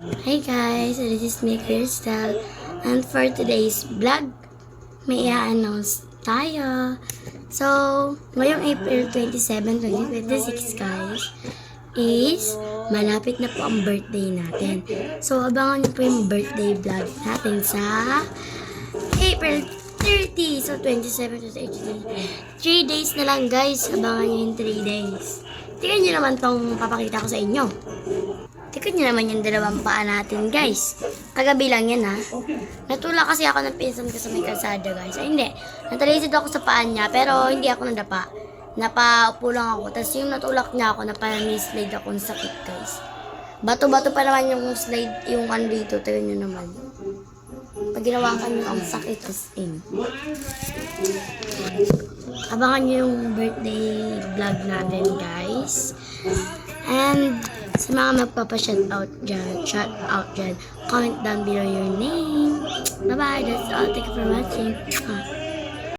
Hi guys, this is me, Crystal. And for today's vlog, may i-announce tayo. So, ngayong April 27, 2026 guys, is malapit na po ang birthday natin. So, abangan niyo po yung birthday vlog natin sa April 30. So, 27 to 30. 3 days na lang guys. Abangan niyo yung 3 days. Tingnan niyo naman tong papakita ko sa inyo. Tingnan niyo naman yung dalawang paa natin, guys. Kagabi lang yan, ha. Natulak kasi ako ng pinsan ko sa may kalsada, guys. Ay, hindi. Natalisid ako sa paa niya, pero hindi ako nadapa. Napaupo lang ako. Tapos yung natulak niya ako, napanislide ako ng sakit, guys. Bato-bato pa naman yung slide, yung ano dito. Tingnan niyo naman. Pag ginawa ka niyo, ang sakit as in. Abangan niyo yung birthday vlog natin, guys. And sa mga magpapa-shoutout dyan, comment down below your name. Bye-bye, that's all. Thank you for watching.